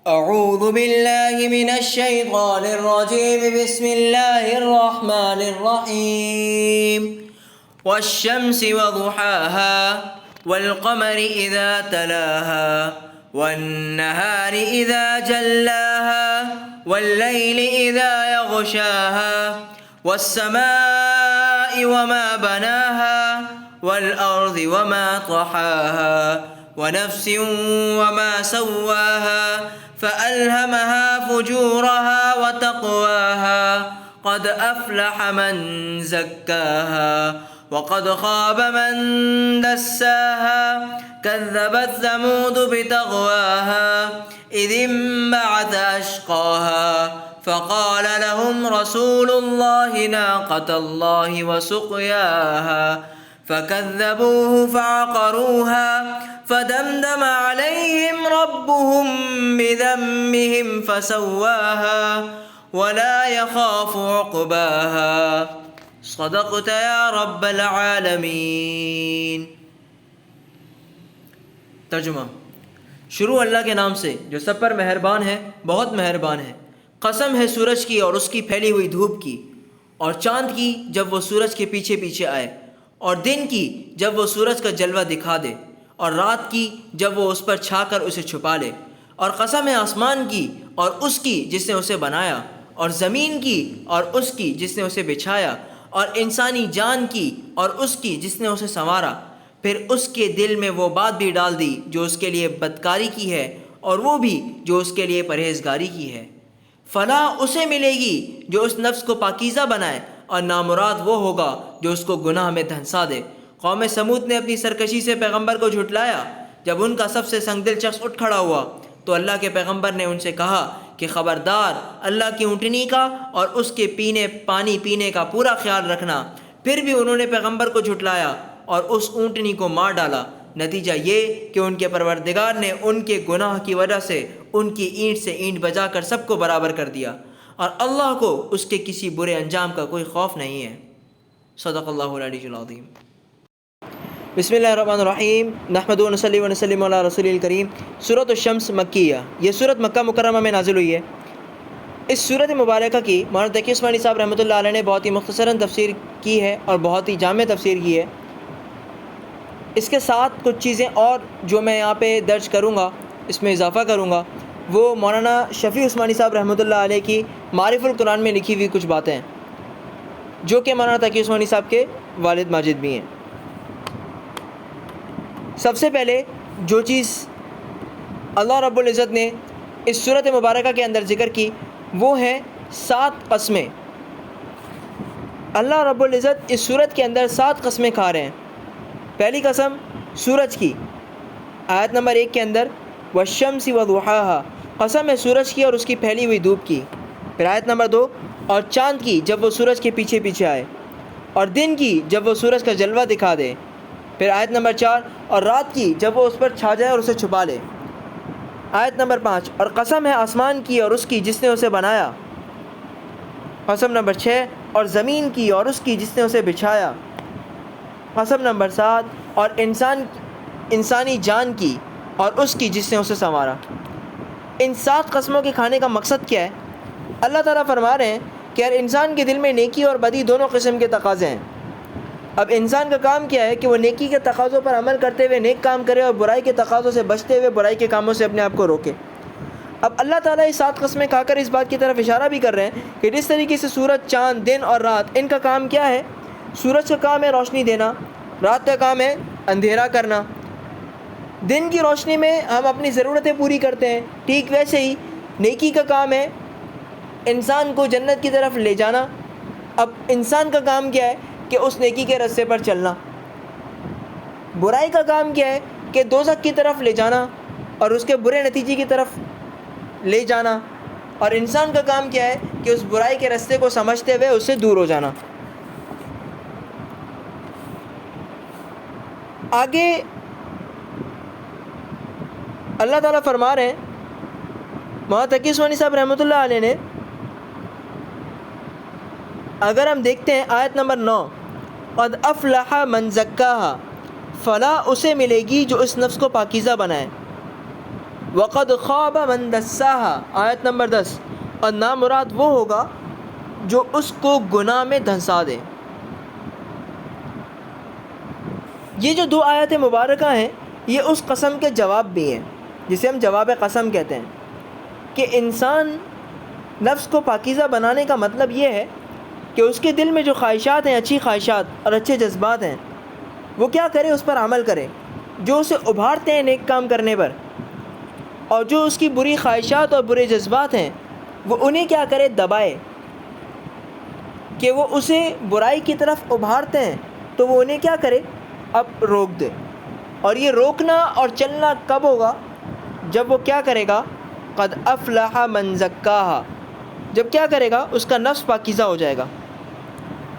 أعوذ بالله من الشيطان الرجيم. بسم الله الرحمن الرحيم. والشمس وضحاها والقمر إذا تلاها والنهار إذا جلاها والليل إذا يغشاها والسماء وما بناها والأرض وما طحاها ونفس وما سواها فألهمها فجورها وتقواها قد أفلح من زكاها وقد خاب من دساها كذبت ثمود بتغواها إذ انبعث أشقاها فقال لهم رسول الله ناقة الله وسقياها فكذبوه فعقروها فدمدم عليهم ربهم بذنبهم فسواها ولا يخاف عقباها. صدقت یا رب العالمین. ترجمہ. شروع اللہ کے نام سے جو سب پر مہربان ہے، بہت مہربان ہے. قسم ہے سورج کی اور اس کی پھیلی ہوئی دھوپ کی، اور چاند کی جب وہ سورج کے پیچھے پیچھے آئے، اور دن کی جب وہ سورج کا جلوہ دکھا دے، اور رات کی جب وہ اس پر چھا کر اسے چھپا لے. اور قسم ہے آسمان کی اور اس کی جس نے اسے بنایا، اور زمین کی اور اس کی جس نے اسے بچھایا، اور انسانی جان کی اور اس کی جس نے اسے سنوارا. پھر اس کے دل میں وہ بات بھی ڈال دی جو اس کے لیے بدکاری کی ہے، اور وہ بھی جو اس کے لیے پرہیزگاری کی ہے. فلاح اسے ملے گی جو اس نفس کو پاکیزہ بنائے، اور نامراد وہ ہوگا جو اس کو گناہ میں دھنسا دے. قوم سمود نے اپنی سرکشی سے پیغمبر کو جھٹلایا. جب ان کا سب سے سنگ دل شخص اٹھ کھڑا ہوا تو اللہ کے پیغمبر نے ان سے کہا کہ خبردار، اللہ کی اونٹنی کا اور اس کے پانی پینے کا پورا خیال رکھنا. پھر بھی انہوں نے پیغمبر کو جھٹلایا اور اس اونٹنی کو مار ڈالا. نتیجہ یہ کہ ان کے پروردگار نے ان کے گناہ کی وجہ سے ان کی اینٹ سے اینٹ بجا کر سب کو برابر کر دیا، اور اللہ کو اس کے کسی برے انجام کا کوئی خوف نہیں ہے. صدق اللہ العلی العظیم. بسم اللہ الرحمن الرحیم. نحمد و نصلی و نسلم علی رسول الکریم. سورۃ الشمس مکیہ. یہ سورت مکہ مکرمہ میں نازل ہوئی ہے. اس سورت مبارکہ کی مولانا تقی عثمانی صاحب رحمۃ اللہ علیہ نے بہت ہی مختصراً تفسیر کی ہے اور بہت ہی جامع تفسیر کی ہے. اس کے ساتھ کچھ چیزیں اور جو میں یہاں پہ درج کروں گا، اس میں اضافہ کروں گا، وہ مولانا شفیع عثمانی صاحب رحمۃ اللہ علیہ کی معارف القرآن میں لکھی ہوئی کچھ باتیں ہیں، جو کہ مولانا تقی عثمانی صاحب کے والد ماجد بھی ہیں. سب سے پہلے جو چیز اللہ رب العزت نے اس سورت مبارکہ کے اندر ذکر کی وہ ہیں 7 قسمیں. اللہ رب العزت اس سورت کے اندر 7 قسمیں کھا رہے ہیں. پہلی قسم سورج کی، آیت نمبر 1 کے اندر والشمس وضحاها، قسم ہے سورج کی اور اس کی پھیلی ہوئی دھوپ کی. پھر آیت نمبر 2 اور چاند کی جب وہ سورج کے پیچھے پیچھے آئے، اور دن کی جب وہ سورج کا جلوہ دکھا دے. پھر آیت نمبر 4 اور رات کی جب وہ اس پر چھا جائے اور اسے چھپا لے. آیت نمبر 5 اور قسم ہے آسمان کی اور اس کی جس نے اسے بنایا. قسم نمبر 6 اور زمین کی اور اس کی جس نے اسے بچھایا. قسم نمبر 7 اور انسانی جان کی اور اس کی جس نے اسے سنوارا. ان 7 قسموں کے کھانے کا مقصد کیا ہے؟ اللہ تعالیٰ فرما رہے ہیں کہ ہر انسان کے دل میں نیکی اور بدی دونوں قسم کے تقاضے ہیں. اب انسان کا کام کیا ہے کہ وہ نیکی کے تقاضوں پر عمل کرتے ہوئے نیک کام کرے اور برائی کے تقاضوں سے بچتے ہوئے برائی کے کاموں سے اپنے آپ کو روکے. اب اللہ تعالیٰ یہ 7 قسمیں کھا کر اس بات کی طرف اشارہ بھی کر رہے ہیں کہ جس طریقے سے سورج، چاند، دن اور رات، ان کا کام کیا ہے؟ سورج کا کام ہے روشنی دینا، رات کا کام ہے اندھیرا کرنا. دن کی روشنی میں ہم اپنی ضرورتیں پوری کرتے ہیں، ٹھیک ویسے ہی نیکی کا کام ہے انسان کو جنت کی طرف لے جانا. اب انسان کا کام کیا ہے کہ اس نیکی کے رستے پر چلنا. برائی کا کام کیا ہے کہ دوزخ کی طرف لے جانا اور اس کے برے نتیجے کی طرف لے جانا. اور انسان کا کام کیا ہے کہ اس برائی کے رستے کو سمجھتے ہوئے اس سے دور ہو جانا. آگے اللہ تعالیٰ فرما رہے ہیں، مولانا تقی عثمانی صاحب رحمۃ اللہ علیہ نے، اگر ہم دیکھتے ہیں آیت نمبر 9، قد افلح من زکاها، فلاح اسے ملے گی جو اس نفس کو پاکیزہ بنائے. وقد خواب من دساہا، آیت نمبر 10، اور نامراد وہ ہوگا جو اس کو گناہ میں دھنسا دے۔ یہ جو دو آیت مبارکہ ہیں یہ اس قسم کے جواب بھی ہیں جسے ہم جواب قسم کہتے ہیں کہ انسان نفس کو پاکیزہ بنانے کا مطلب یہ ہے کہ اس کے دل میں جو خواہشات ہیں، اچھی خواہشات اور اچھے جذبات ہیں، وہ کیا کرے، اس پر عمل کرے جو اسے ابھارتے ہیں نیک کام کرنے پر، اور جو اس کی بری خواہشات اور برے جذبات ہیں وہ انہیں کیا کرے، دبائے، کہ وہ اسے برائی کی طرف ابھارتے ہیں تو وہ انہیں کیا کرے، اب روک دے۔ اور یہ روکنا اور چلنا کب ہوگا؟ جب وہ کیا کرے گا، قد افلح من زکاہا، جب کیا کرے گا، اس کا نفس پاکیزہ ہو جائے گا۔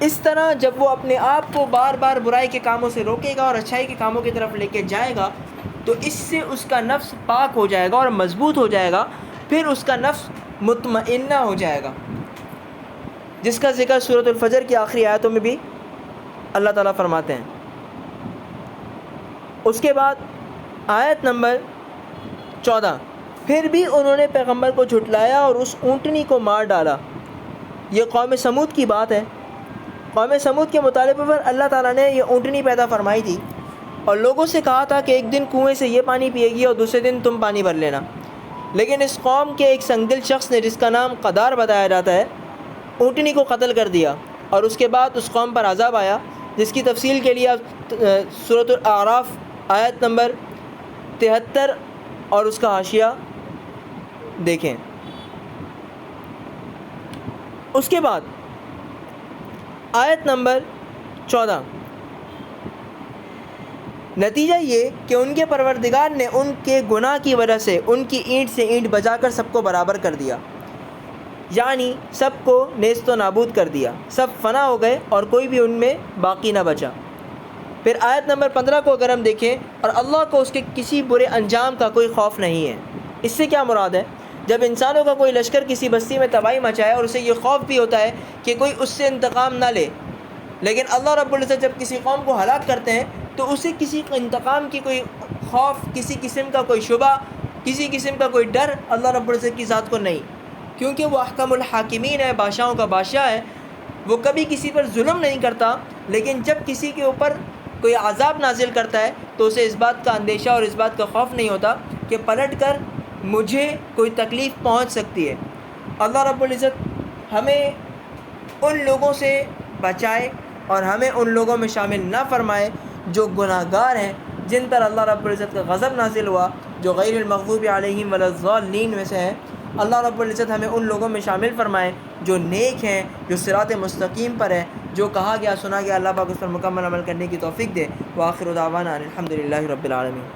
اس طرح جب وہ اپنے آپ کو بار بار برائی کے کاموں سے روکے گا اور اچھائی کے کاموں کی طرف لے کے جائے گا تو اس سے اس کا نفس پاک ہو جائے گا اور مضبوط ہو جائے گا، پھر اس کا نفس مطمئنہ ہو جائے گا، جس کا ذکر سورۃ الفجر کی آخری آیتوں میں بھی اللہ تعالیٰ فرماتے ہیں۔ اس کے بعد آیت نمبر 14، پھر بھی انہوں نے پیغمبر کو جھٹلایا اور اس اونٹنی کو مار ڈالا۔ یہ قوم سمود کی بات ہے۔ قوم سمود کے مطالبے پر اللہ تعالیٰ نے یہ اونٹنی پیدا فرمائی تھی اور لوگوں سے کہا تھا کہ ایک دن کنویں سے یہ پانی پیے گی اور دوسرے دن تم پانی بھر لینا، لیکن اس قوم کے ایک سنگدل شخص نے، جس کا نام قدار بتایا جاتا ہے، اونٹنی کو قتل کر دیا، اور اس کے بعد اس قوم پر عذاب آیا، جس کی تفصیل کے لیے آپ سورۃ الاعراف آیت نمبر 73 اور اس کا حاشیہ دیکھیں۔ اس کے بعد آیت نمبر 14، نتیجہ یہ کہ ان کے پروردگار نے ان کے گناہ کی وجہ سے ان کی اینٹ سے اینٹ بجا کر سب کو برابر کر دیا، یعنی سب کو نیست و نابود کر دیا، سب فنا ہو گئے اور کوئی بھی ان میں باقی نہ بچا۔ پھر آیت نمبر 15 کو اگر ہم دیکھیں، اور اللہ کو اس کے کسی برے انجام کا کوئی خوف نہیں ہے۔ اس سے کیا مراد ہے؟ جب انسانوں کا کوئی لشکر کسی بستی میں تباہی مچائے اور اسے یہ خوف بھی ہوتا ہے کہ کوئی اس سے انتقام نہ لے، لیکن اللہ رب العزت جب کسی قوم کو ہلاک کرتے ہیں تو اسے کسی انتقام کی کوئی خوف، کسی قسم کا کوئی شبہ، کسی قسم کا کوئی ڈر اللہ رب العزت کی ذات کو نہیں، کیونکہ وہ احکم الحاکمین ہے، بادشاہوں کا بادشاہ ہے، وہ کبھی کسی پر ظلم نہیں کرتا، لیکن جب کسی کے اوپر کوئی عذاب نازل کرتا ہے تو اسے اس بات کا اندیشہ اور اس بات کا خوف نہیں ہوتا کہ پلٹ کر مجھے کوئی تکلیف پہنچ سکتی ہے۔ اللہ رب العزت ہمیں ان لوگوں سے بچائے اور ہمیں ان لوگوں میں شامل نہ فرمائے جو گناہ گار ہیں، جن پر اللہ رب العزت کا غضب نازل ہوا، جو غیر المغضوب علیہم ولا الضالین میں سے ہیں۔ اللہ رب العزت ہمیں ان لوگوں میں شامل فرمائے جو نیک ہیں، جو صراط مستقیم پر ہیں، جو کہا گیا سنا گیا اللہ پاک اس پر مکمل عمل کرنے کی توفیق دے۔ وآخر دعوانا الحمدللہ رب العالمین۔